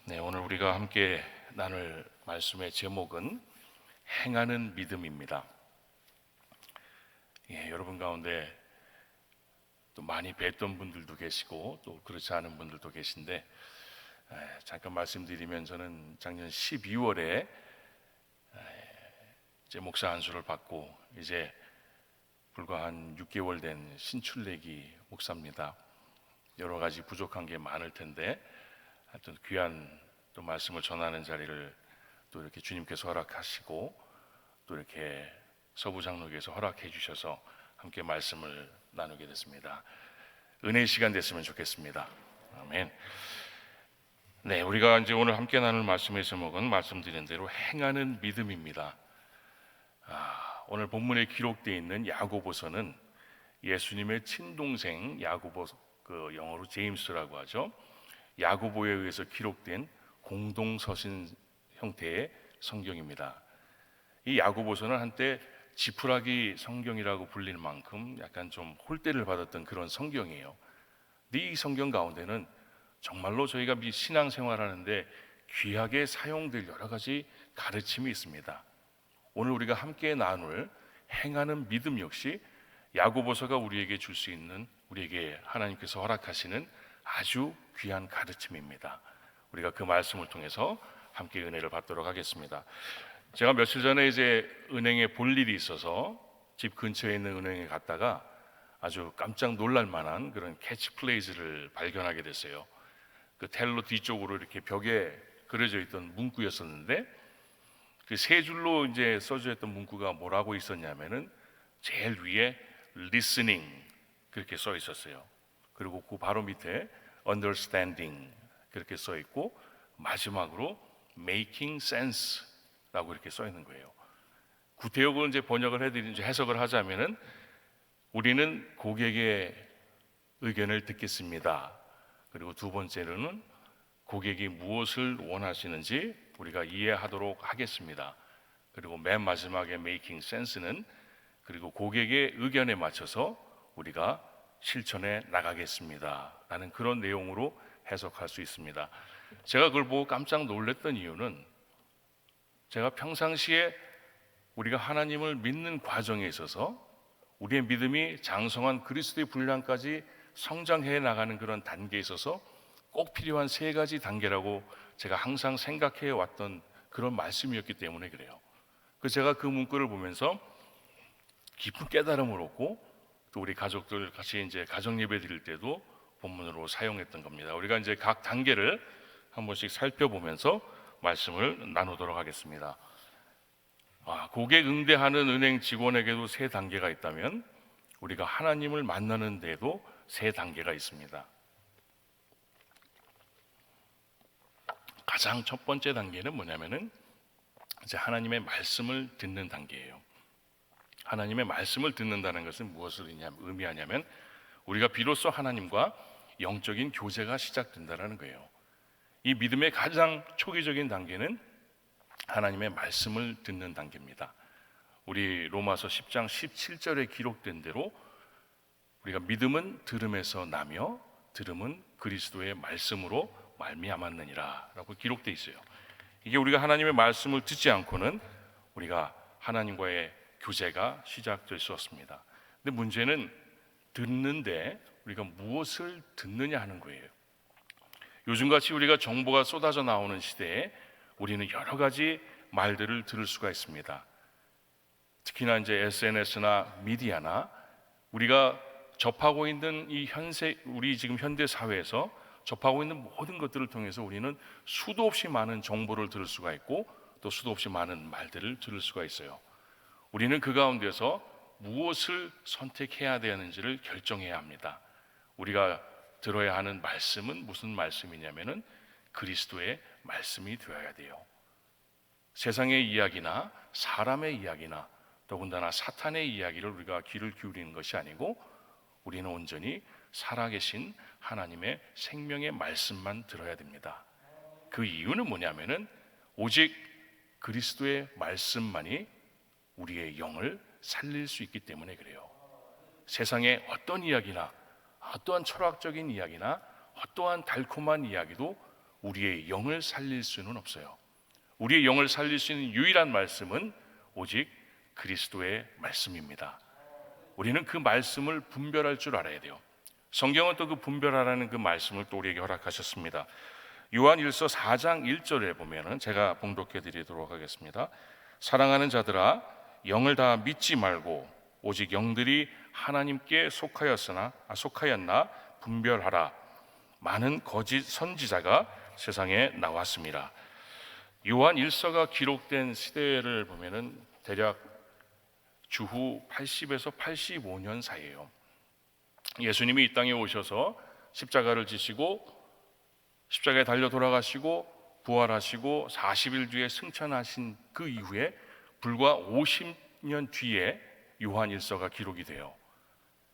네, 오늘 우리가 함께 나눌 말씀의 제목은 행하는 믿음입니다. 여러분 가운데 또 많이 뵀던 분들도 계시고 또 그렇지 않은 분들도 계신데, 잠깐 말씀드리면 저는 작년 12월에 이제 목사 안수를 받고 이제 불과 한 6개월 된 신출내기 목사입니다. 여러 가지 부족한 게 많을 텐데 하여튼 귀한 또 말씀을 전하는 자리를 또 이렇게 주님께서 허락하시고 또 이렇게 서부 장로교에서 허락해 주셔서 함께 말씀을 나누게 됐습니다. 은혜의 시간 됐으면 좋겠습니다. 아멘. 네, 우리가 이제 오늘 함께 나눌 말씀의 제목은 말씀드린 대로 행하는 믿음입니다. 오늘 본문에 기록되어 있는 야고보서는 예수님의 친동생 야고보, 그 영어로 제임스라고 하죠. 야고보에 의해서 기록된 공동서신 형태의 성경입니다. 이 야고보서는 한때 지푸라기 성경이라고 불릴 만큼 약간 좀 홀대를 받았던 그런 성경이에요. 근데 이 성경 가운데는 정말로 저희가 신앙생활하는데 귀하게 사용될 여러 가지 가르침이 있습니다. 오늘 우리가 함께 나눌 행하는 믿음 역시 야고보서가 우리에게 줄 수 있는, 우리에게 하나님께서 허락하시는 아주 귀한 가르침입니다. 우리가 그 말씀을 통해서 함께 은혜를 받도록 하겠습니다. 제가 며칠 전에 이제 은행에 볼 일이 있어서 집 근처에 있는 은행에 갔다가 아주 깜짝 놀랄 만한 그런 캐치플레이즈를 발견하게 됐어요. 그 텔러 뒤쪽으로 이렇게 벽에 그려져 있던 문구였었는데, 그 세 줄로 이제 써져 있던 문구가 뭐라고 있었냐면은 제일 위에 listening 그렇게 써 있었어요. 그리고 그 바로 밑에 understanding 그렇게 써 있고, 마지막으로 making sense라고 이렇게 써 있는 거예요. 구태역을 이제 번역을 해드린, 해석을 하자면은 우리는 고객의 의견을 듣겠습니다. 그리고 두 번째로는 고객이 무엇을 원하시는지 우리가 이해하도록 하겠습니다. 그리고 맨 마지막에 making sense는 그리고 고객의 의견에 맞춰서 우리가 실천해 나가겠습니다 라는 그런 내용으로 해석할 수 있습니다. 제가 그걸 보고 깜짝 놀랐던 이유는, 제가 평상시에 우리가 하나님을 믿는 과정에 있어서 우리의 믿음이 장성한 그리스도의 분량까지 성장해 나가는 그런 단계에 있어서 꼭 필요한 세 가지 단계라고 제가 항상 생각해 왔던 그런 말씀이었기 때문에 그래요. 그래서 제가 그 문구를 보면서 깊은 깨달음을 얻고, 또 우리 가족들 같이 이제 가정 예배 드릴 때도 본문으로 사용했던 겁니다. 우리가 이제 각 단계를 한 번씩 살펴보면서 말씀을 나누도록 하겠습니다. 고객 응대하는 은행 직원에게도 세 단계가 있다면 우리가 하나님을 만나는 데에도 세 단계가 있습니다. 가장 첫 번째 단계는 뭐냐면은 이제 하나님의 말씀을 듣는 단계예요. 하나님의 말씀을 듣는다는 것은 무엇을 의미하냐면 우리가 비로소 하나님과 영적인 교제가 시작된다는 거예요. 이 믿음의 가장 초기적인 단계는 하나님의 말씀을 듣는 단계입니다. 우리 로마서 10장 17절에 기록된 대로 우리가 믿음은 들음에서 나며 들음은 그리스도의 말씀으로 말미암았느니라 라고 기록되어 있어요. 이게 우리가 하나님의 말씀을 듣지 않고는 우리가 하나님과의 교제가 시작될 수 없습니다. 근데 문제는 듣는데 우리가 무엇을 듣느냐 하는 거예요. 요즘같이 우리가 정보가 쏟아져 나오는 시대에 우리는 여러 가지 말들을 들을 수가 있습니다. 특히나 이제 SNS나 미디어나 우리가 접하고 있는 우리 지금 현대 사회에서 접하고 있는 모든 것들을 통해서 우리는 수도 없이 많은 정보를 들을 수가 있고 또 수도 없이 많은 말들을 들을 수가 있어요. 우리는 그 가운데서 무엇을 선택해야 되는지를 결정해야 합니다. 우리가 들어야 하는 말씀은 무슨 말씀이냐면은 그리스도의 말씀이 되어야 돼요. 세상의 이야기나 사람의 이야기나 더군다나 사탄의 이야기를 우리가 귀를 기울이는 것이 아니고 우리는 온전히 살아계신 하나님의 생명의 말씀만 들어야 됩니다. 그 이유는 뭐냐면은 오직 그리스도의 말씀만이 우리의 영을 살릴 수 있기 때문에 그래요. 세상의 어떤 이야기나 어떠한 철학적인 이야기나 어떠한 달콤한 이야기도 우리의 영을 살릴 수는 없어요. 우리의 영을 살릴 수 있는 유일한 말씀은 오직 그리스도의 말씀입니다. 우리는 그 말씀을 분별할 줄 알아야 돼요. 성경은 또 그 분별하라는 그 말씀을 또 우리에게 허락하셨습니다. 요한일서 4장 1절에 보면은 제가 봉독해 드리도록 하겠습니다. 사랑하는 자들아, 영을 다 믿지 말고 오직 영들이 하나님께 속하였나 분별하라. 많은 거짓 선지자가 세상에 나왔습니다. 요한일서가 기록된 시대를 보면은 대략 주후 80에서 85년 사이예요. 예수님이 이 땅에 오셔서 십자가를 지시고 십자가에 달려 돌아가시고 부활하시고 40일 뒤에 승천하신 그 이후에 불과 50년 뒤에 요한일서가 기록이 돼요.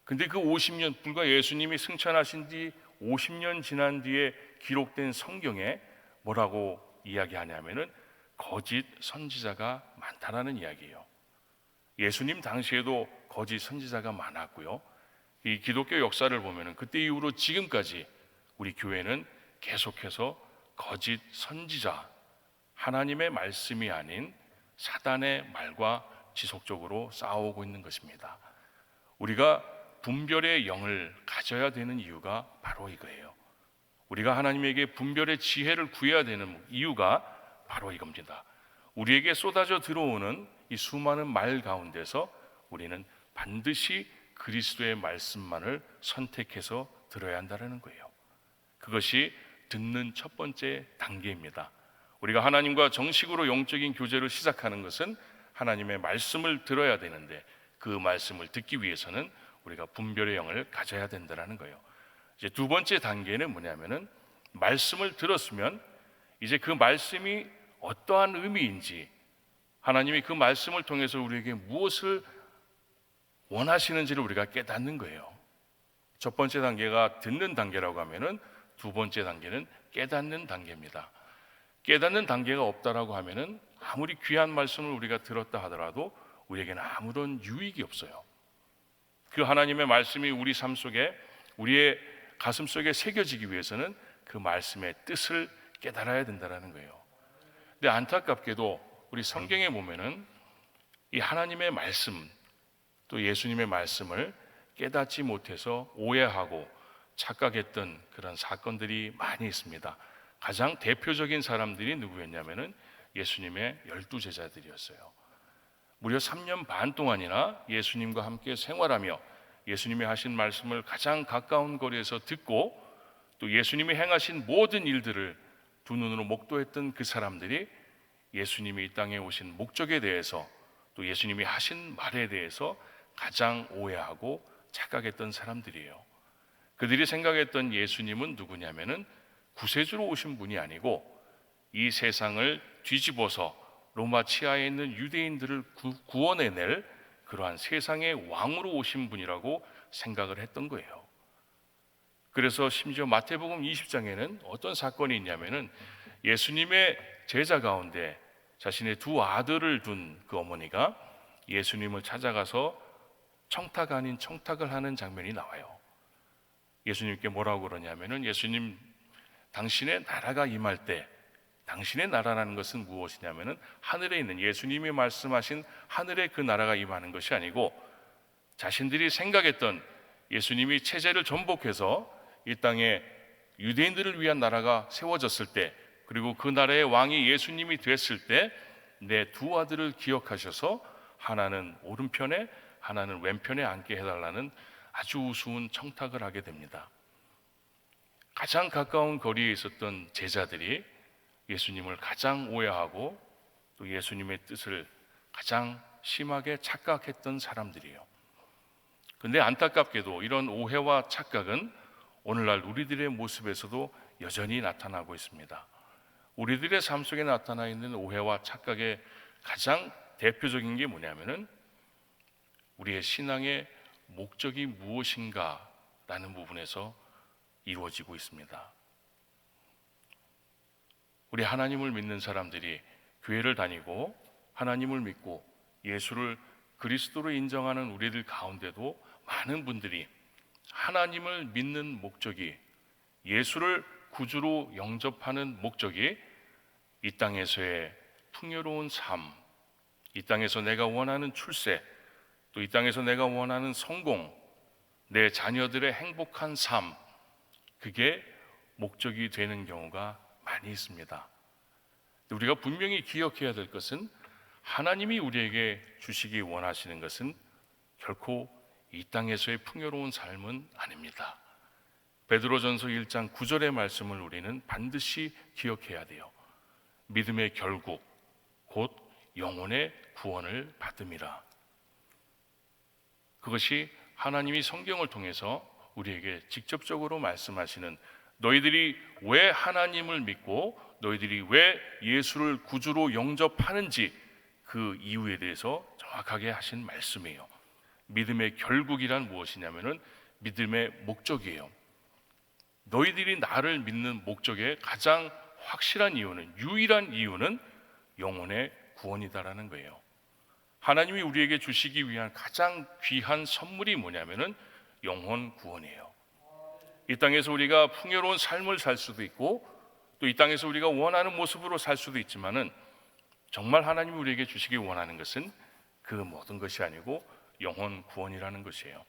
근데 그 50년, 불과 예수님이 승천하신 뒤 50년 지난 뒤에 기록된 성경에 뭐라고 이야기하냐면은 거짓 선지자가 많다라는 이야기예요. 예수님 당시에도 거짓 선지자가 많았고요. 이 기독교 역사를 보면은 그때 이후로 지금까지 우리 교회는 계속해서 거짓 선지자, 하나님의 말씀이 아닌 사단의 말과 지속적으로 싸우고 있는 것입니다. 우리가 분별의 영을 가져야 되는 이유가 바로 이거예요. 우리가 하나님에게 분별의 지혜를 구해야 되는 이유가 바로 이겁니다. 우리에게 쏟아져 들어오는 이 수많은 말 가운데서 우리는 반드시 그리스도의 말씀만을 선택해서 들어야 한다는 거예요. 그것이 듣는 첫 번째 단계입니다. 우리가 하나님과 정식으로 영적인 교제를 시작하는 것은 하나님의 말씀을 들어야 되는데 그 말씀을 듣기 위해서는 우리가 분별의 영을 가져야 된다는 거예요. 이제 두 번째 단계는 뭐냐면은 말씀을 들었으면 이제 그 말씀이 어떠한 의미인지, 하나님이 그 말씀을 통해서 우리에게 무엇을 원하시는지를 우리가 깨닫는 거예요. 첫 번째 단계가 듣는 단계라고 하면은 두 번째 단계는 깨닫는 단계입니다. 깨닫는 단계가 없다라고 하면은 아무리 귀한 말씀을 우리가 들었다 하더라도 우리에게는 아무런 유익이 없어요. 그 하나님의 말씀이 우리 삶 속에, 우리의 가슴 속에 새겨지기 위해서는 그 말씀의 뜻을 깨달아야 된다는 거예요. 근데 안타깝게도 우리 성경에 보면은 이 하나님의 말씀, 또 예수님의 말씀을 깨닫지 못해서 오해하고 착각했던 그런 사건들이 많이 있습니다. 가장 대표적인 사람들이 누구였냐면은 예수님의 12제자들이었어요. 무려 3년 반 동안이나 예수님과 함께 생활하며 예수님이 하신 말씀을 가장 가까운 거리에서 듣고 또 예수님이 행하신 모든 일들을 두 눈으로 목도했던 그 사람들이 예수님이 이 땅에 오신 목적에 대해서 또 예수님이 하신 말에 대해서 가장 오해하고 착각했던 사람들이에요. 그들이 생각했던 예수님은 누구냐면은 구세주로 오신 분이 아니고 이 세상을 뒤집어서 로마 치하에 있는 유대인들을 구원해낼 그러한 세상의 왕으로 오신 분이라고 생각을 했던 거예요. 그래서 심지어 마태복음 20장에는 어떤 사건이 있냐면은 예수님의 제자 가운데 자신의 두 아들을 둔 그 어머니가 예수님을 찾아가서 청탁 아닌 청탁을 하는 장면이 나와요. 예수님께 뭐라고 그러냐면은 예수님, 당신의 나라가 임할 때, 당신의 나라라는 것은 무엇이냐면은 하늘에 있는 예수님이 말씀하신 하늘의 그 나라가 임하는 것이 아니고 자신들이 생각했던 예수님이 체제를 전복해서 이 땅에 유대인들을 위한 나라가 세워졌을 때, 그리고 그 나라의 왕이 예수님이 됐을 때 내 두 아들을 기억하셔서 하나는 오른편에 하나는 왼편에 앉게 해달라는 아주 우스운 청탁을 하게 됩니다. 가장 가까운 거리에 있었던 제자들이 예수님을 가장 오해하고 또 예수님의 뜻을 가장 심하게 착각했던 사람들이에요. 근데 안타깝게도 이런 오해와 착각은 오늘날 우리들의 모습에서도 여전히 나타나고 있습니다. 우리들의 삶 속에 나타나 있는 오해와 착각의 가장 대표적인 게 뭐냐면은 우리의 신앙의 목적이 무엇인가라는 부분에서 이루어지고 있습니다. 우리 하나님을 믿는 사람들이 교회를 다니고 하나님을 믿고 예수를 그리스도로 인정하는 우리들 가운데도 많은 분들이 하나님을 믿는 목적이 예수를 구주로 영접하는 목적이 이 땅에서의 풍요로운 삶, 이 땅에서 내가 원하는 출세, 또 이 땅에서 내가 원하는 성공, 내 자녀들의 행복한 삶, 그게 목적이 되는 경우가 많이 있습니다. 우리가 분명히 기억해야 될 것은 하나님이 우리에게 주시기 원하시는 것은 결코 이 땅에서의 풍요로운 삶은 아닙니다. 베드로전서 1장 9절의 말씀을 우리는 반드시 기억해야 돼요. 믿음의 결국 곧 영혼의 구원을 받음이라. 그것이 하나님이 성경을 통해서 우리에게 직접적으로 말씀하시는, 너희들이 왜 하나님을 믿고 너희들이 왜 예수를 구주로 영접하는지 그 이유에 대해서 정확하게 하신 말씀이에요. 믿음의 결국이란 무엇이냐면은 믿음의 목적이에요. 너희들이 나를 믿는 목적의 가장 확실한 이유는, 유일한 이유는 영혼의 구원이다라는 거예요. 하나님이 우리에게 주시기 위한 가장 귀한 선물이 뭐냐면은 영혼 구원이에요. 이 땅에서 우리가 풍요로운 삶을 살 수도 있고 또 이 땅에서 우리가 원하는 모습으로 살 수도 있지만은 정말 하나님이 우리에게 주시기 원하는 것은 그 모든 것이 아니고 영혼 구원이라는 것이에요.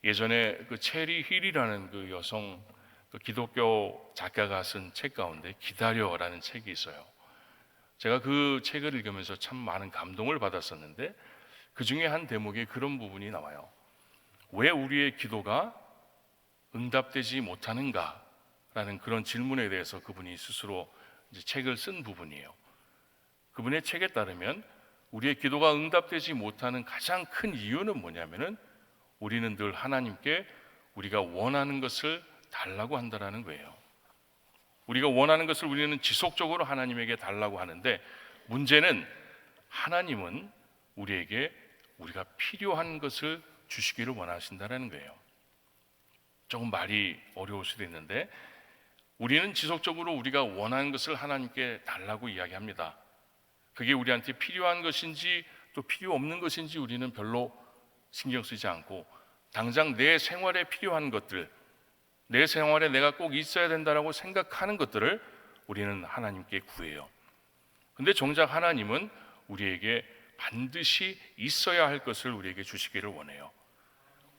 예전에 그 체리 힐이라는 그 여성 그 기독교 작가가 쓴 책 가운데 기다려라는 책이 있어요. 제가 그 책을 읽으면서 참 많은 감동을 받았었는데 그 중에 한 대목에 그런 부분이 나와요. 왜 우리의 기도가 응답되지 못하는가라는 그런 질문에 대해서 그분이 스스로 이제 책을 쓴 부분이에요. 그분의 책에 따르면 우리의 기도가 응답되지 못하는 가장 큰 이유는 뭐냐면은 우리는 늘 하나님께 우리가 원하는 것을 달라고 한다라는 거예요. 우리가 원하는 것을 우리는 지속적으로 하나님에게 달라고 하는데 문제는 하나님은 우리에게 우리가 필요한 것을 주시기를 원하신다는 거예요. 조금 말이 어려울 수도 있는데 우리는 지속적으로 우리가 원하는 것을 하나님께 달라고 이야기합니다. 그게 우리한테 필요한 것인지 또 필요 없는 것인지 우리는 별로 신경 쓰지 않고 당장 내 생활에 필요한 것들, 내 생활에 내가 꼭 있어야 된다라고 생각하는 것들을 우리는 하나님께 구해요. 근데 정작 하나님은 우리에게 반드시 있어야 할 것을 우리에게 주시기를 원해요.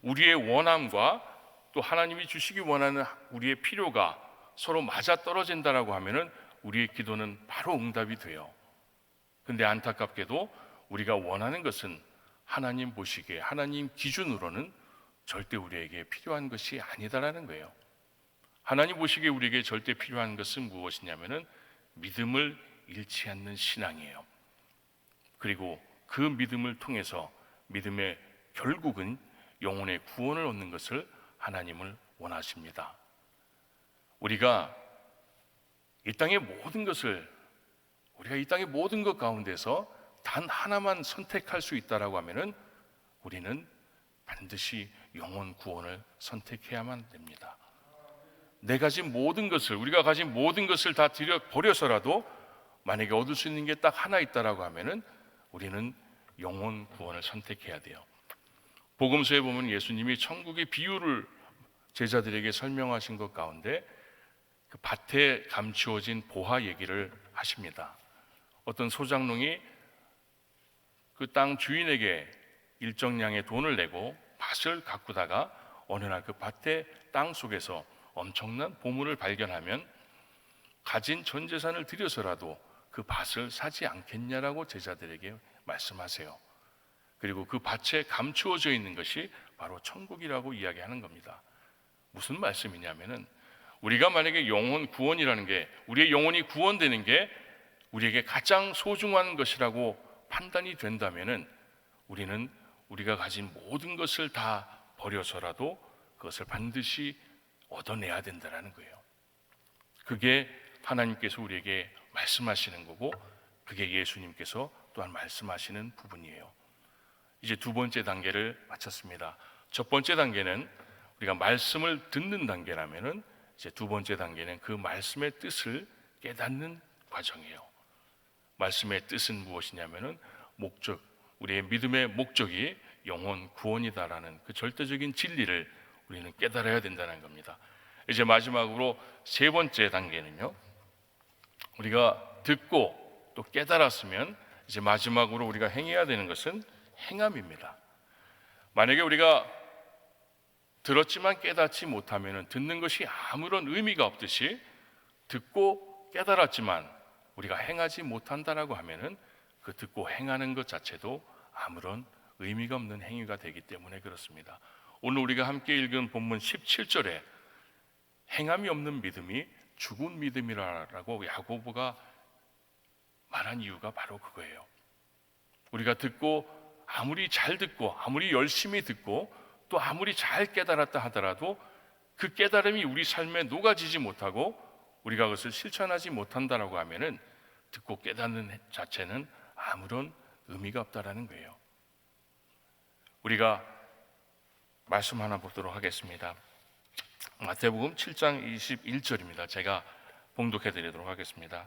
우리의 원함과 또 하나님이 주시기 원하는 우리의 필요가 서로 맞아떨어진다라고 하면은 우리의 기도는 바로 응답이 돼요. 근데 안타깝게도 우리가 원하는 것은 하나님 보시기에, 하나님 기준으로는 절대 우리에게 필요한 것이 아니다라는 거예요. 하나님 보시기에 우리에게 절대 필요한 것은 무엇이냐면은 믿음을 잃지 않는 신앙이에요. 그리고 그 믿음을 통해서 믿음의 결국은 영혼의 구원을 얻는 것을 하나님을 원하십니다. 우리가 이 땅의 모든 것을, 우리가 이 땅의 모든 것 가운데서 단 하나만 선택할 수 있다라고 하면은 우리는 반드시 영혼 구원을 선택해야만 됩니다. 내 가진 모든 것을, 우리가 가진 모든 것을 다 버려서라도 만약에 얻을 수 있는 게 딱 하나 있다라고 하면은 우리는 영혼 구원을 선택해야 돼요. 복음서에 보면 예수님이 천국의 비유를 제자들에게 설명하신 것 가운데 그 밭에 감추어진 보화 얘기를 하십니다. 어떤 소장농이 그 땅 주인에게 일정량의 돈을 내고 밭을 가꾸다가 어느 날 그 밭의 땅 속에서 엄청난 보물을 발견하면 가진 전 재산을 들여서라도 그 밭을 사지 않겠냐라고 제자들에게 말씀하세요. 그리고 그 밭에 감추어져 있는 것이 바로 천국이라고 이야기하는 겁니다. 무슨 말씀이냐면은 우리가 만약에 영혼 구원이라는 게, 우리의 영혼이 구원되는 게 우리에게 가장 소중한 것이라고 판단이 된다면은 우리는 우리가 가진 모든 것을 다 버려서라도 그것을 반드시 얻어내야 된다는 거예요. 그게 하나님께서 우리에게 말씀하시는 거고 그게 예수님께서 또한 말씀하시는 부분이에요. 이제 두 번째 단계를 마쳤습니다. 첫 번째 단계는 우리가 말씀을 듣는 단계라면은 이제 두 번째 단계는 그 말씀의 뜻을 깨닫는 과정이에요. 말씀의 뜻은 무엇이냐면은 목적, 우리의 믿음의 목적이 영혼 구원이다라는 그 절대적인 진리를 우리는 깨달아야 된다는 겁니다. 이제 마지막으로 세 번째 단계는요, 우리가 듣고 또 깨달았으면 이제 마지막으로 우리가 행해야 되는 것은 행함입니다. 만약에 우리가 들었지만 깨닫지 못하면 듣는 것이 아무런 의미가 없듯이, 듣고 깨달았지만 우리가 행하지 못한다라고 하면은 그 듣고 행하는 것 자체도 아무런 의미가 없는 행위가 되기 때문에 그렇습니다. 오늘 우리가 함께 읽은 본문 17절에 행함이 없는 믿음이 죽은 믿음이라고 야고보가 말한 이유가 바로 그거예요. 우리가 듣고 아무리 잘 듣고 아무리 열심히 듣고 또 아무리 잘 깨달았다 하더라도 그 깨달음이 우리 삶에 녹아지지 못하고 우리가 그것을 실천하지 못한다라고 하면은 듣고 깨닫는 자체는 아무런 의미가 없다라는 거예요. 우리가 말씀 하나 보도록 하겠습니다. 마태복음 7장 21절입니다. 제가 봉독해 드리도록 하겠습니다.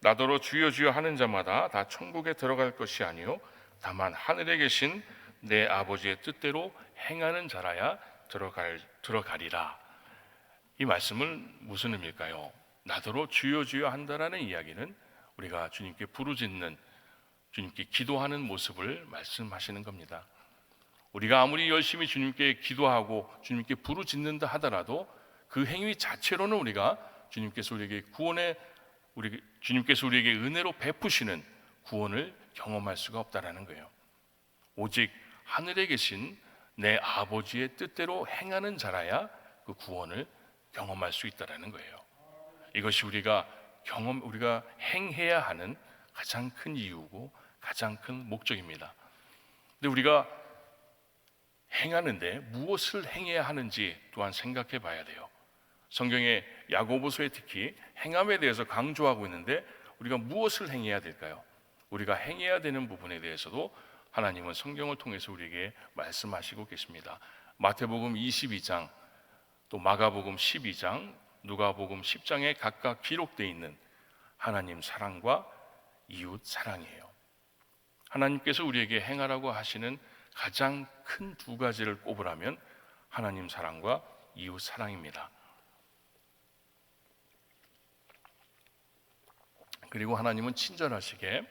나더러 주여 주여 하는 자마다 다 천국에 들어갈 것이 아니요 다만 하늘에 계신 내 아버지의 뜻대로 행하는 자라야 들어가리라. 이 말씀은 무슨 의미일까요? 나더러 주여 주여 한다라는 이야기는 우리가 주님께 부르짖는, 주님께 기도하는 모습을 말씀하시는 겁니다. 우리가 아무리 열심히 주님께 기도하고 주님께 부르짖는다 하더라도 그 행위 자체로는 우리가 주님께서 우리에게 은혜로 베푸시는 구원을 경험할 수가 없다라는 거예요. 오직 하늘에 계신 내 아버지의 뜻대로 행하는 자라야 그 구원을 경험할 수 있다라는 거예요. 이것이 우리가 행해야 하는 가장 큰 이유고 가장 큰 목적입니다. 근데 우리가 행하는데 무엇을 행해야 하는지 또한 생각해 봐야 돼요. 성경의 야고보서에 특히 행함에 대해서 강조하고 있는데 우리가 무엇을 행해야 될까요? 우리가 행해야 되는 부분에 대해서도 하나님은 성경을 통해서 우리에게 말씀하시고 계십니다. 마태복음 22장, 또 마가복음 12장, 누가복음 10장에 각각 기록되어 있는 하나님 사랑과 이웃 사랑이에요. 하나님께서 우리에게 행하라고 하시는 가장 큰 두 가지를 꼽으라면 하나님 사랑과 이웃 사랑입니다. 그리고 하나님은 친절하시게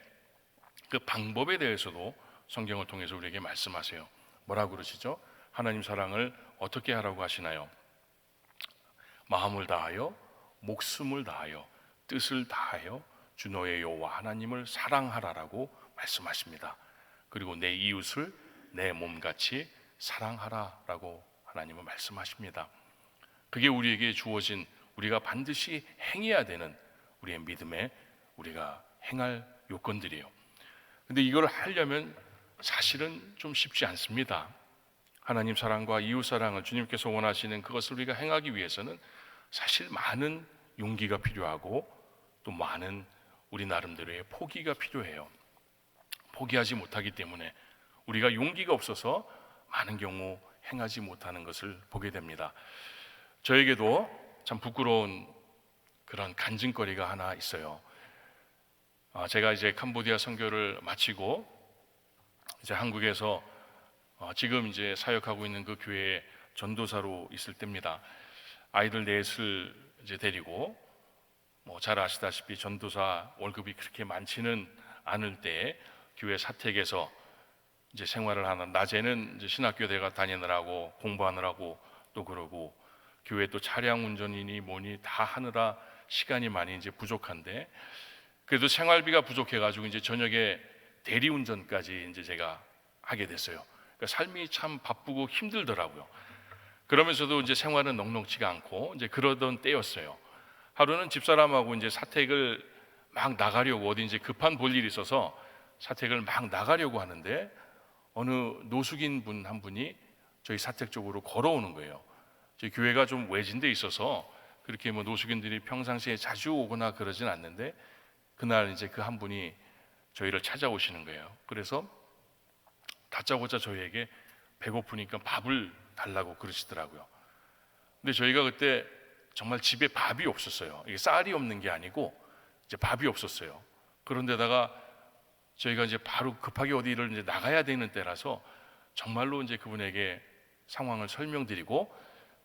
그 방법에 대해서도 성경을 통해서 우리에게 말씀하세요. 뭐라고 그러시죠? 하나님 사랑을 어떻게 하라고 하시나요? 마음을 다하여, 목숨을 다하여, 뜻을 다하여 주 너의 여호와 하나님을 사랑하라라고 말씀하십니다. 그리고 내 이웃을 내 몸같이 사랑하라라고 하나님은 말씀하십니다. 그게 우리에게 주어진, 우리가 반드시 행해야 되는 우리의 믿음에 우리가 행할 요건들이에요. 근데 이걸 하려면 사실은 좀 쉽지 않습니다. 하나님 사랑과 이웃 사랑을 주님께서 원하시는 그것을 우리가 행하기 위해서는 사실 많은 용기가 필요하고 또 많은 우리 나름대로의 포기가 필요해요. 포기하지 못하기 때문에 우리가 용기가 없어서 많은 경우 행하지 못하는 것을 보게 됩니다. 저에게도 참 부끄러운 그런 간증거리가 하나 있어요. 제가 이제 캄보디아 선교를 마치고 이제 한국에서 지금 이제 사역하고 있는 그 교회에 전도사로 있을 때입니다. 아이들 넷을 이제 데리고 잘 아시다시피 전도사 월급이 그렇게 많지는 않을 때 교회 사택에서 이제 생활을 하는, 낮에는 이제 신학교 대가 다니느라고 공부하느라고 또 그러고 교회 또 차량 운전이니 뭐니 다 하느라 시간이 많이 이제 부족한데, 그래도 생활비가 부족해가지고 이제 저녁에 대리운전까지 이제 제가 하게 됐어요. 그러니까 삶이 참 바쁘고 힘들더라고요. 그러면서도 이제 생활은 넉넉지가 않고 이제 그러던 때였어요. 하루는 집사람하고 이제 사택을 막 나가려고, 어디 이제 급한 볼일이 있어서 사택을 막 나가려고 하는데 어느 노숙인 분 한 분이 저희 사택 쪽으로 걸어오는 거예요. 저희 교회가 좀 외진데 있어서 그렇게 노숙인들이 평상시에 자주 오거나 그러진 않는데 그날 이제 그 한 분이 저희를 찾아오시는 거예요. 그래서 다짜고짜 저희에게 배고프니까 밥을 달라고 그러시더라고요. 근데 저희가 그때 정말 집에 밥이 없었어요. 이게 쌀이 없는 게 아니고 이제 밥이 없었어요. 그런데다가 저희가 이제 바로 급하게 어디를 이제 나가야 되는 때라서 정말로 이제 그분에게 상황을 설명드리고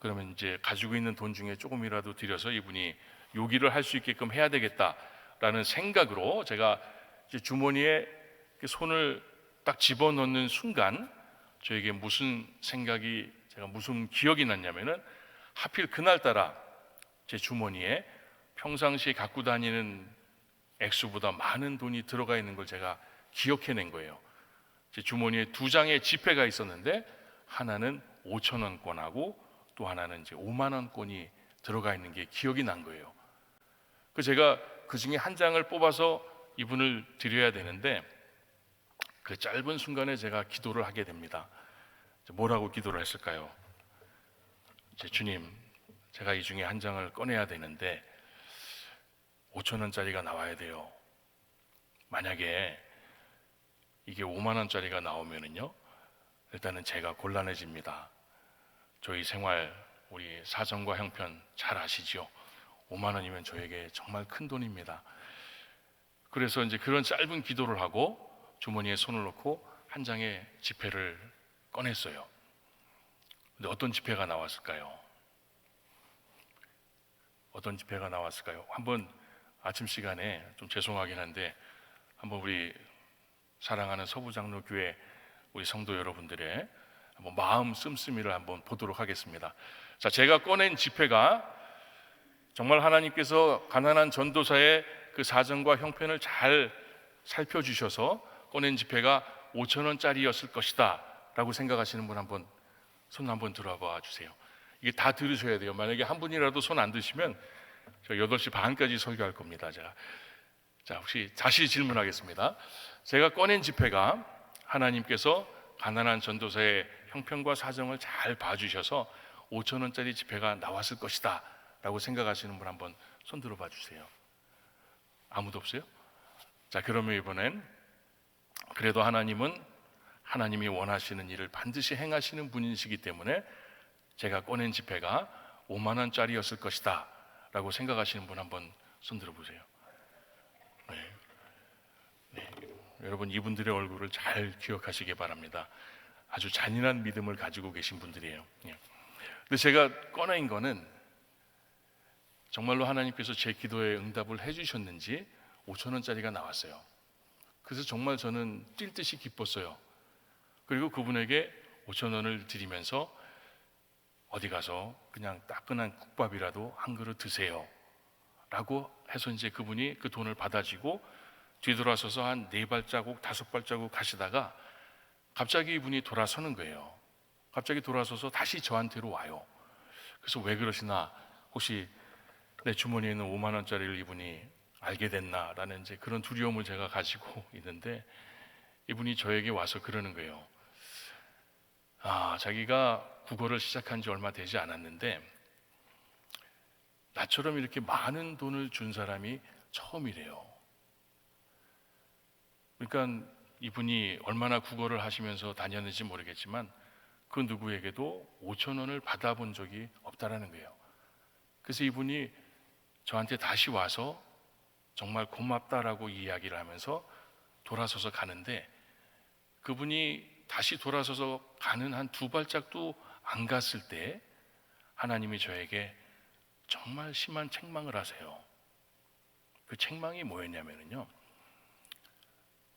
그러면 이제 가지고 있는 돈 중에 조금이라도 드려서 이분이 요기를 할 수 있게끔 해야 되겠다라는 생각으로 제가 이제 주머니에 손을 딱 집어넣는 순간 저에게 무슨 생각이, 제가 무슨 기억이 났냐면은, 하필 그날따라 제 주머니에 평상시에 갖고 다니는 액수보다 많은 돈이 들어가 있는 걸 제가 기억해낸 거예요. 제 주머니에 두 장의 지폐가 있었는데 하나는 5,000원권하고 또 하나는 이제 5만 원권이 들어가 있는 게 기억이 난 거예요. 그 제가 그 중에 한 장을 뽑아서 이분을 드려야 되는데 그 짧은 순간에 제가 기도를 하게 됩니다. 뭐라고 기도를 했을까요? 제 주님, 제가 이 중에 한 장을 꺼내야 되는데 5,000원짜리가 나와야 돼요. 만약에 이게 5만 원짜리가 나오면은요, 일단은 제가 곤란해집니다. 저희 생활, 우리 사정과 형편 잘 아시죠? 5만 원이면 저에게 정말 큰 돈입니다. 그래서 이제 그런 짧은 기도를 하고 주머니에 손을 넣고 한 장의 지폐를 꺼냈어요. 근데 어떤 지폐가 나왔을까요? 어떤 지폐가 나왔을까요? 한번 아침 시간에, 좀 죄송하긴 한데 한번 우리 사랑하는 서부장로교회 우리 성도 여러분들의 한번 마음 씀씀이를 한번 보도록 하겠습니다. 자, 제가 꺼낸 지폐가 정말 하나님께서 가난한 전도사의 그 사정과 형편을 잘 살펴주셔서 꺼낸 지폐가 5,000원짜리였을 것이다 라고 생각하시는 분 한번 손 한번 들어봐 주세요. 이게 다 들으셔야 돼요. 만약에 한 분이라도 손 안 드시면 제가 8시 반까지 설교할 겁니다. 자, 혹시 다시 질문하겠습니다. 제가 꺼낸 지폐가 하나님께서 가난한 전도사의 형편과 사정을 잘 봐주셔서 5,000원짜리 지폐가 나왔을 것이다 라고 생각하시는 분 한번 손 들어봐 주세요. 아무도 없어요? 자, 그러면 이번엔 그래도 하나님은 하나님이 원하시는 일을 반드시 행하시는 분이시기 때문에 제가 꺼낸 지폐가 5만 원짜리였을 것이다 라고 생각하시는 분 한번 손 들어보세요. 네. 여러분, 이분들의 얼굴을 잘 기억하시기 바랍니다. 아주 잔인한 믿음을 가지고 계신 분들이에요. 근데 제가 꺼낸 거는 정말로 하나님께서 제 기도에 응답을 해주셨는지 5,000원짜리가 나왔어요. 그래서 정말 저는 뛸 듯이 기뻤어요. 그리고 그분에게 5,000원을 드리면서 어디 가서 그냥 따끈한 국밥이라도 한 그릇 드세요 라고 해서 이제 그분이 그 돈을 받아지고 뒤돌아서서 한 4발자국 5발자국 가시다가 갑자기 이분이 돌아서는 거예요. 갑자기 돌아서서 다시 저한테로 와요. 그래서 왜 그러시나, 혹시 내 주머니에 있는 5만 원짜리를 이분이 알게 됐나라는 이제 그런 두려움을 제가 가지고 있는데, 이분이 저에게 와서 그러는 거예요. 자기가 국어를 시작한 지 얼마 되지 않았는데 나처럼 이렇게 많은 돈을 준 사람이 처음이래요. 그러니까 이분이 얼마나 국어를 하시면서 다녔는지 모르겠지만 그 누구에게도 5,000원을 받아본 적이 없다라는 거예요. 그래서 이분이 저한테 다시 와서 정말 고맙다라고 이야기를 하면서 돌아서서 가는데, 그분이 다시 돌아서서 가는 한 2발짝도 안 갔을 때 하나님이 저에게 정말 심한 책망을 하세요. 그 책망이 뭐였냐면요,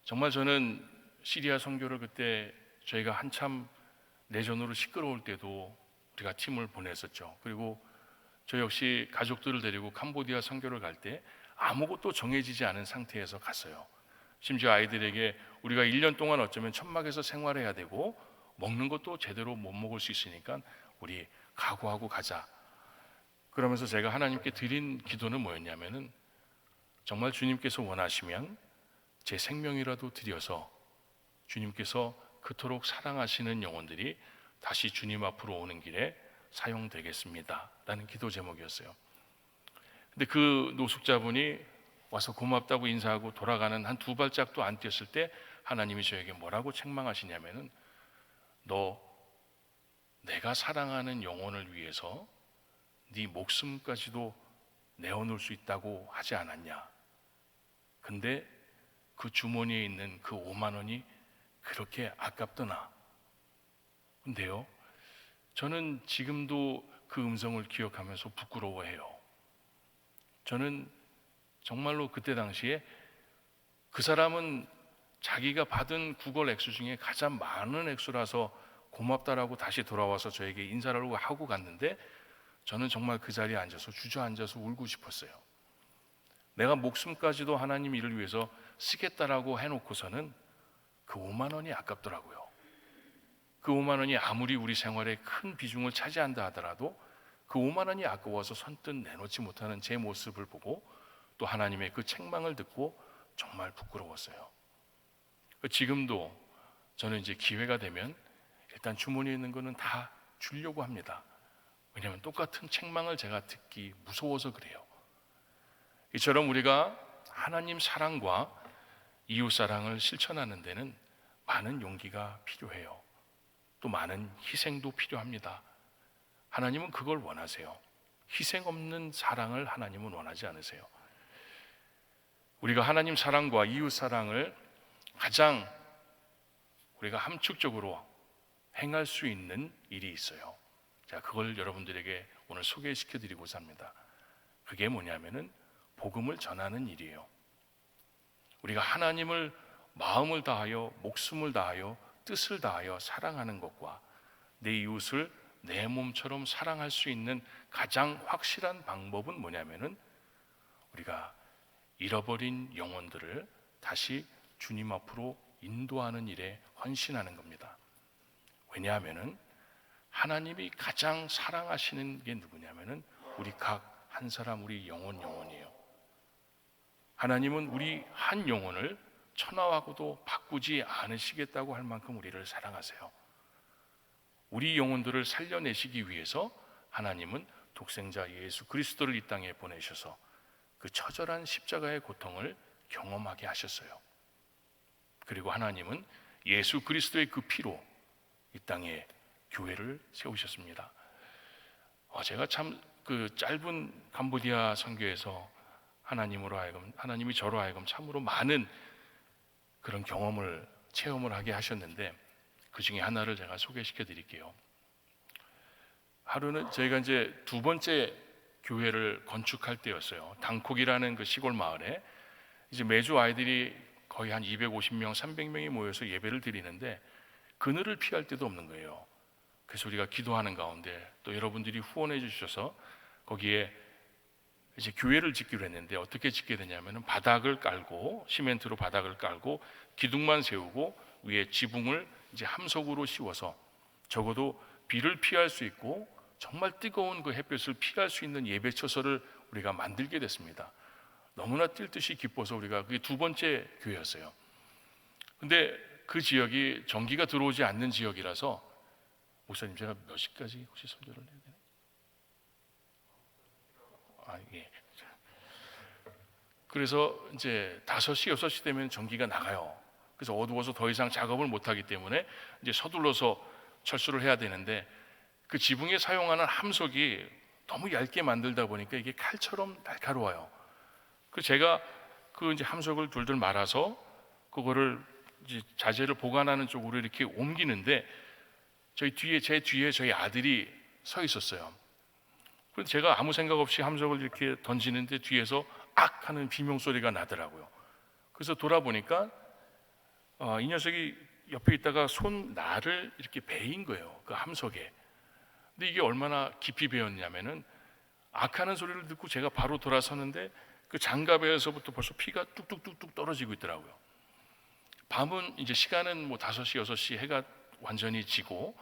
정말 저는 시리아 선교를 그때 저희가 한참 내전으로 시끄러울 때도 우리가 팀을 보냈었죠. 그리고 저 역시 가족들을 데리고 캄보디아 선교를 갈 때 아무것도 정해지지 않은 상태에서 갔어요. 심지어 아이들에게 우리가 1년 동안 어쩌면 천막에서 생활해야 되고 먹는 것도 제대로 못 먹을 수 있으니까 우리 각오하고 가자. 그러면서 제가 하나님께 드린 기도는 뭐였냐면은, 정말 주님께서 원하시면 제 생명이라도 드려서 주님께서 그토록 사랑하시는 영혼들이 다시 주님 앞으로 오는 길에 사용되겠습니다 라는 기도 제목이었어요. 근데 그 노숙자분이 와서 고맙다고 인사하고 돌아가는 한 2발짝도 안 뛰었을 때 하나님이 저에게 뭐라고 책망하시냐면은, 너 내가 사랑하는 영혼을 위해서 네 목숨까지도 내어놓을 수 있다고 하지 않았냐? 근데 그 주머니에 있는 그 5만 원이 그렇게 아깝더나? 근데요, 저는 지금도 그 음성을 기억하면서 부끄러워해요. 저는 정말로 그때 당시에 그 사람은 자기가 받은 구걸 액수 중에 가장 많은 액수라서 고맙다라고 다시 돌아와서 저에게 인사를 하고 갔는데, 저는 정말 그 자리에 앉아서 주저앉아서 울고 싶었어요. 내가 목숨까지도 하나님 일을 위해서 쓰겠다라고 해놓고서는 그 5만 원이 아깝더라고요. 그 5만 원이 아무리 우리 생활에 큰 비중을 차지한다 하더라도 그 5만 원이 아까워서 선뜻 내놓지 못하는 제 모습을 보고 또 하나님의 그 책망을 듣고 정말 부끄러웠어요. 지금도 저는 이제 기회가 되면 일단 주머니에 있는 거는 다 주려고 합니다. 왜냐하면 똑같은 책망을 제가 듣기 무서워서 그래요. 이처럼 우리가 하나님 사랑과 이웃 사랑을 실천하는 데는 많은 용기가 필요해요. 또 많은 희생도 필요합니다. 하나님은 그걸 원하세요. 희생 없는 사랑을 하나님은 원하지 않으세요. 우리가 하나님 사랑과 이웃 사랑을 가장 우리가 함축적으로 행할 수 있는 일이 있어요. 자, 그걸 여러분들에게 오늘 소개시켜 드리고자 합니다. 그게 뭐냐면은 복음을 전하는 일이에요. 우리가 하나님을 마음을 다하여 목숨을 다하여 뜻을 다하여 사랑하는 것과 내 이웃을 내 몸처럼 사랑할 수 있는 가장 확실한 방법은 뭐냐면은 우리가 잃어버린 영혼들을 다시 주님 앞으로 인도하는 일에 헌신하는 겁니다. 왜냐하면은 하나님이 가장 사랑하시는 게 누구냐면은 우리 각 한 사람, 우리 영혼이에요. 하나님은 우리 한 영혼을 천하하고도 바꾸지 않으시겠다고 할 만큼 우리를 사랑하세요. 우리 영혼들을 살려내시기 위해서 하나님은 독생자 예수 그리스도를 이 땅에 보내셔서 그 처절한 십자가의 고통을 경험하게 하셨어요. 그리고 하나님은 예수 그리스도의 그 피로 이 땅에 교회를 세우셨습니다. 제가 참 그 짧은 캄보디아 선교에서 하나님이 저로 하여금 참으로 많은 그런 경험을 체험을 하게 하셨는데, 그 중에 하나를 제가 소개시켜 드릴게요. 하루는 저희가 이제 두 번째 교회를 건축할 때였어요. 당콕이라는 그 시골 마을에 이제 매주 아이들이 거의 한 250명, 300명이 모여서 예배를 드리는데 그늘을 피할 데도 없는 거예요. 그래서 우리가 기도하는 가운데 또 여러분들이 후원해 주셔서 거기에 이제 교회를 짓기로 했는데, 어떻게 짓게 되냐면은 바닥을 깔고 시멘트로 바닥을 깔고 기둥만 세우고 위에 지붕을 이제 함석으로 씌워서 적어도 비를 피할 수 있고 정말 뜨거운 그 햇볕을 피할 수 있는 예배처소를 우리가 만들게 됐습니다. 너무나 뛸 듯이 기뻐서 우리가 그게 두 번째 교회였어요. 근데 그 지역이 전기가 들어오지 않는 지역이라서, 목사님 제가 몇 시까지 혹시 설교를 해야 되나요? 예. 그래서 이제 5시, 6시 되면 전기가 나가요. 그래서 어두워서 더 이상 작업을 못하기 때문에 이제 서둘러서 철수를 해야 되는데, 그 지붕에 사용하는 함석이 너무 얇게 만들다 보니까 이게 칼처럼 날카로워요. 그래서 제가 그 이제 함석을 둘둘 말아서 그거를 이제 자재를 보관하는 쪽으로 이렇게 옮기는데, 제 뒤에 저희 아들이 서 있었어요. 그래서 제가 아무 생각 없이 함석을 이렇게 던지는데 뒤에서 악 하는 비명 소리가 나더라고요. 그래서 돌아보니까 이 녀석이 옆에 있다가 손 날을 이렇게 베인 거예요, 그 함석에. 근데 이게 얼마나 깊이 베었냐면은 악하는 소리를 듣고 제가 바로 돌아서는데 그 장갑에서부터 벌써 피가 뚝뚝뚝뚝 떨어지고 있더라고요. 밤은 이제 시간은 뭐 5시, 6시 해가 완전히 지고,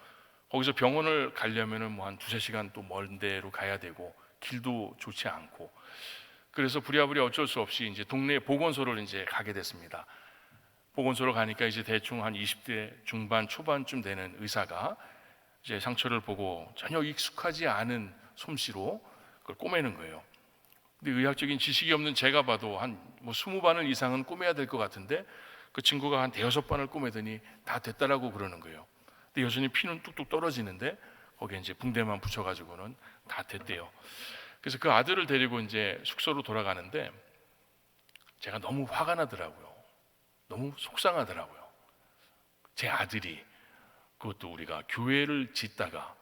거기서 병원을 가려면은 뭐 한 2-3시간 또 먼 데로 가야 되고 길도 좋지 않고, 그래서 부랴부랴 어쩔 수 없이 이제 동네 보건소를 이제 가게 됐습니다. 보건소로 가니까 이제 대충 한 20대 중반 초반쯤 되는 의사가 이제 상처를 보고 전혀 익숙하지 않은 솜씨로 그걸 꼬매는 거예요. 근데 의학적인 지식이 없는 제가 봐도 한 뭐 20바늘 이상은 꼬매야 될 것 같은데, 그 친구가 한 5-6바늘 꼬매더니 다 됐다라고 그러는 거예요. 근데 여전히 피는 뚝뚝 떨어지는데 거기에 이제 붕대만 붙여가지고는 다 됐대요. 그래서 그 아들을 데리고 이제 숙소로 돌아가는데 제가 너무 화가 나더라고요. 너무 속상하더라고요. 제 아들이, 그것도 우리가 교회를 짓다가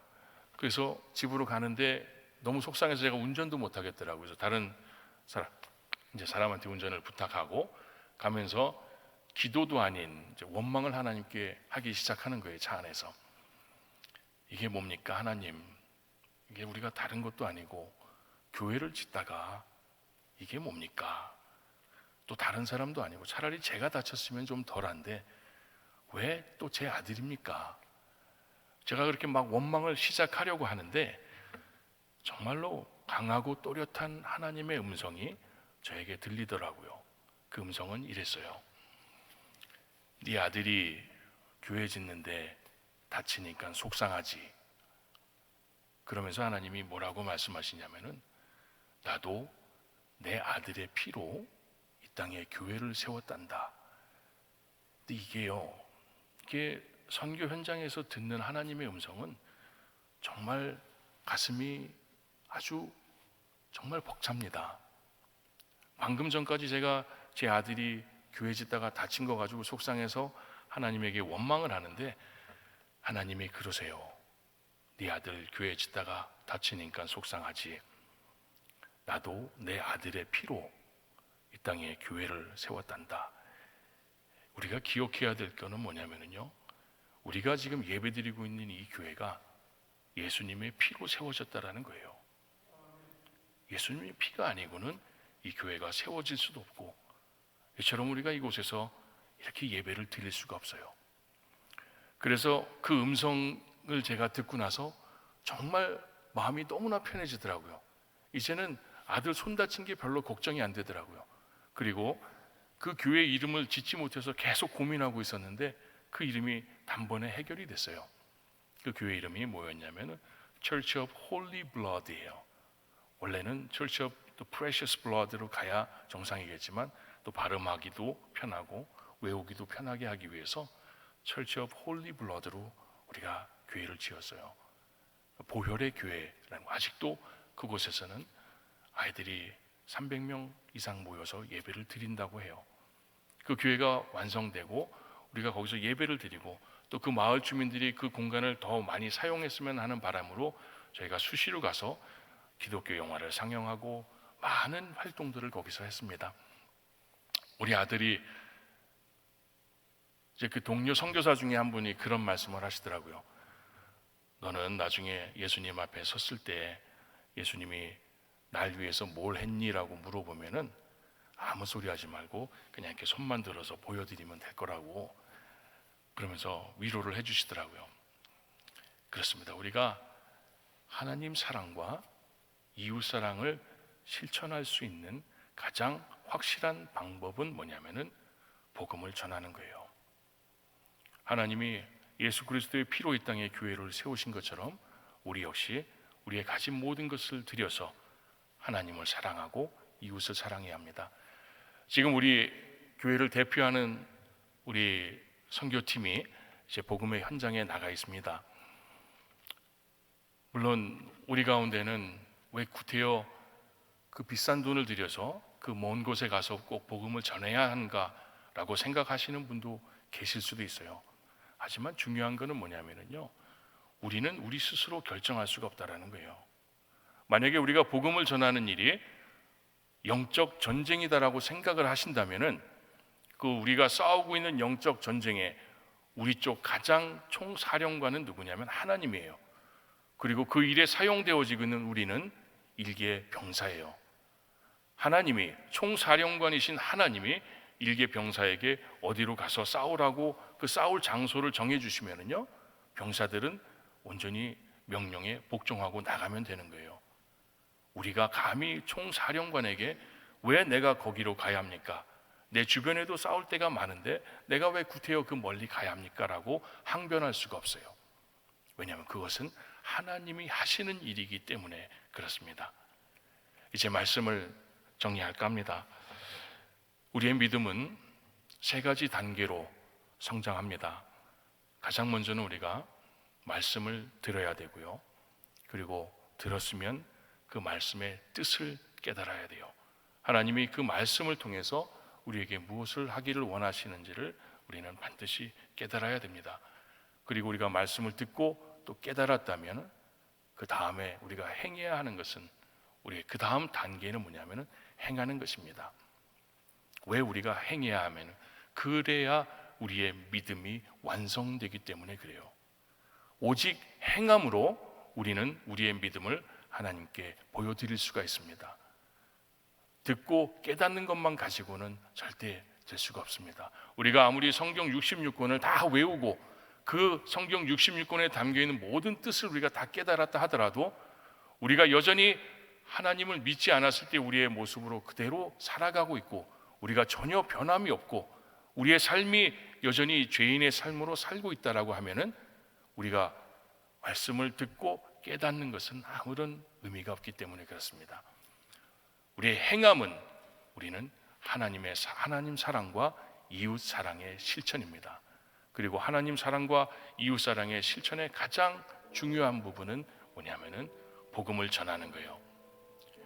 그래서 집으로 가는데 너무 속상해서 제가 운전도 못 하겠더라고요. 그래서 다른 사람한테 운전을 부탁하고 가면서 기도도 아닌 이제 원망을 하나님께 하기 시작하는 거예요. 차 안에서. 이게 뭡니까 하나님, 이게 우리가 다른 것도 아니고 교회를 짓다가 이게 뭡니까? 또 다른 사람도 아니고 차라리 제가 다쳤으면 좀 덜한데 왜 또 제 아들입니까? 제가 그렇게 막 원망을 시작하려고 하는데 정말로 강하고 또렷한 하나님의 음성이 저에게 들리더라고요. 그 음성은 이랬어요. 네 아들이 교회 짓는데 다치니까 속상하지. 그러면서 하나님이 뭐라고 말씀하시냐면은 나도 내 아들의 피로 이 땅에 교회를 세웠단다. 근데 이게 선교 현장에서 듣는 하나님의 음성은 정말 가슴이 아주 정말 벅찹니다. 방금 전까지 제가 제 아들이 교회 짓다가 다친 거 가지고 속상해서 하나님에게 원망을 하는데 하나님이 그러세요. 네 아들 교회 짓다가 다치니까 속상하지. 나도 내 아들의 피로 이 땅에 교회를 세웠단다. 우리가 기억해야 될 거는 뭐냐면요, 우리가 지금 예배드리고 있는 이 교회가 예수님의 피로 세워졌다라는 거예요. 예수님의 피가 아니고는 이 교회가 세워질 수도 없고, 이처럼 우리가 이곳에서 이렇게 예배를 드릴 수가 없어요. 그래서 그 음성을 제가 듣고 나서 정말 마음이 너무나 편해지더라고요. 이제는 아들 손 다친 게 별로 걱정이 안 되더라고요. 그리고 그 교회 이름을 짓지 못해서 계속 고민하고 있었는데 그 이름이 단번에 해결이 됐어요. 그 교회 이름이 뭐였냐면 Church of Holy Blood예요. 원래는 Church of the Precious Blood로 가야 정상이겠지만 또 발음하기도 편하고 외우기도 편하게 하기 위해서 Church of Holy Blood로 우리가 교회를 지었어요. 보혈의 교회라는 거. 아직도 그곳에서는 아이들이 300명 이상 모여서 예배를 드린다고 해요. 그 교회가 완성되고 우리가 거기서 예배를 드리고 또 그 마을 주민들이 그 공간을 더 많이 사용했으면 하는 바람으로 저희가 수시로 가서 기독교 영화를 상영하고 많은 활동들을 거기서 했습니다. 우리 아들이 이제 그 동료 선교사 중에 한 분이 그런 말씀을 하시더라고요. 너는 나중에 예수님 앞에 섰을 때 예수님이 날 위해서 뭘 했니라고 물어보면은 아무 소리 하지 말고 그냥 이렇게 손만 들어서 보여드리면 될 거라고 그러면서 위로를 해주시더라고요. 그렇습니다. 우리가 하나님 사랑과 이웃 사랑을 실천할 수 있는 가장 확실한 방법은 뭐냐면은 복음을 전하는 거예요. 하나님이 예수 그리스도의 피로 이 땅에 교회를 세우신 것처럼 우리 역시 우리의 가진 모든 것을 들여서 하나님을 사랑하고 이웃을 사랑해야 합니다. 지금 우리 교회를 대표하는 우리 선교팀이 이제 복음의 현장에 나가 있습니다. 물론 우리 가운데는 왜 구태여 그 비싼 돈을 들여서 그 먼 곳에 가서 꼭 복음을 전해야 하는가라고 생각하시는 분도 계실 수도 있어요. 하지만 중요한 것은 뭐냐면요, 우리는 우리 스스로 결정할 수가 없다라는 거예요. 만약에 우리가 복음을 전하는 일이 영적 전쟁이다라고 생각을 하신다면은 그 우리가 싸우고 있는 영적 전쟁에 우리 쪽 가장 총사령관은 누구냐면 하나님이에요. 그리고 그 일에 사용되어지고 있는 우리는 일개 병사예요. 하나님이 총사령관이신 하나님이 일개 병사에게 어디로 가서 싸우라고 그 싸울 장소를 정해 주시면은요, 병사들은 온전히 명령에 복종하고 나가면 되는 거예요. 우리가 감히 총사령관에게 왜 내가 거기로 가야 합니까? 내 주변에도 싸울 때가 많은데 내가 왜 구태여 그 멀리 가야 합니까? 라고 항변할 수가 없어요. 왜냐하면 그것은 하나님이 하시는 일이기 때문에 그렇습니다. 이제 말씀을 정리할까 합니다. 우리의 믿음은 세 가지 단계로 성장합니다. 가장 먼저는 우리가 말씀을 들어야 되고요. 그리고 들었으면 그 말씀의 뜻을 깨달아야 돼요. 하나님이 그 말씀을 통해서 우리에게 무엇을 하기를 원하시는지를 우리는 반드시 깨달아야 됩니다. 그리고 우리가 말씀을 듣고 또 깨달았다면 그 다음에 우리가 행해야 하는 것은, 우리의 그 다음 단계는 뭐냐면은 행하는 것입니다. 왜 우리가 행해야 하면, 그래야 우리의 믿음이 완성되기 때문에 그래요. 오직 행함으로 우리는 우리의 믿음을 하나님께 보여드릴 수가 있습니다. 듣고 깨닫는 것만 가지고는 절대 될 수가 없습니다. 우리가 아무리 성경 66권을 다 외우고 그 성경 66권에 담겨있는 모든 뜻을 우리가 다 깨달았다 하더라도, 우리가 여전히 하나님을 믿지 않았을 때 우리의 모습으로 그대로 살아가고 있고, 우리가 전혀 변함이 없고 우리의 삶이 여전히 죄인의 삶으로 살고 있다라고 하면은, 우리가 말씀을 듣고 깨닫는 것은 아무런 의미가 없기 때문에 그렇습니다. 우리의 행함은, 우리는 하나님 사랑과 이웃 사랑의 실천입니다. 그리고 하나님 사랑과 이웃 사랑의 실천의 가장 중요한 부분은 뭐냐면은 복음을 전하는 거예요.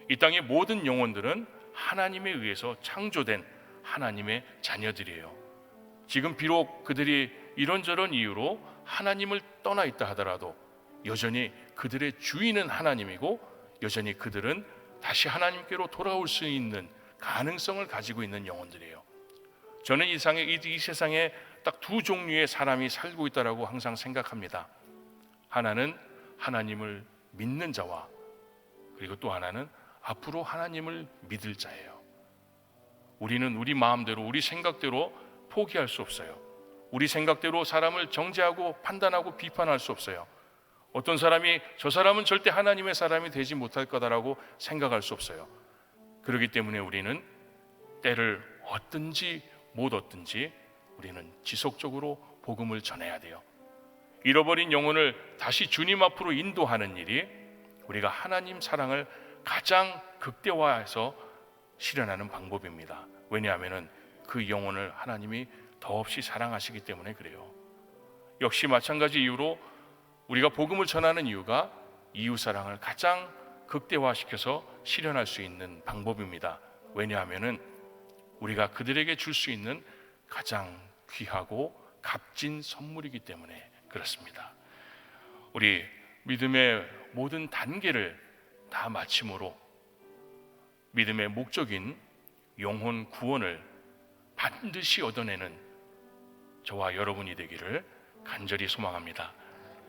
이 땅의 모든 영혼들은 하나님에 의해서 창조된 하나님의 자녀들이에요. 지금 비록 그들이 이런저런 이유로 하나님을 떠나 있다 하더라도 여전히 그들의 주인은 하나님이고, 여전히 그들은 다시 하나님께로 돌아올 수 있는 가능성을 가지고 있는 영혼들이에요. 저는 이 세상에 딱 두 종류의 사람이 살고 있다라고 항상 생각합니다. 하나는 하나님을 믿는 자와, 그리고 또 하나는 앞으로 하나님을 믿을 자예요. 우리는 우리 마음대로, 우리 생각대로 포기할 수 없어요. 우리 생각대로 사람을 정죄하고 판단하고 비판할 수 없어요. 어떤 사람이 저 사람은 절대 하나님의 사람이 되지 못할 거다라고 생각할 수 없어요. 그렇기 때문에 우리는 때를 얻든지 못 얻든지 우리는 지속적으로 복음을 전해야 돼요. 잃어버린 영혼을 다시 주님 앞으로 인도하는 일이 우리가 하나님 사랑을 가장 극대화해서 실현하는 방법입니다. 왜냐하면 그 영혼을 하나님이 더없이 사랑하시기 때문에 그래요. 역시 마찬가지 이유로 우리가 복음을 전하는 이유가 이웃 사랑을 가장 극대화시켜서 실현할 수 있는 방법입니다. 왜냐하면 우리가 그들에게 줄 수 있는 가장 귀하고 값진 선물이기 때문에 그렇습니다. 우리 믿음의 모든 단계를 다 마침으로 믿음의 목적인 영혼 구원을 반드시 얻어내는 저와 여러분이 되기를 간절히 소망합니다.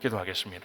기도하겠습니다.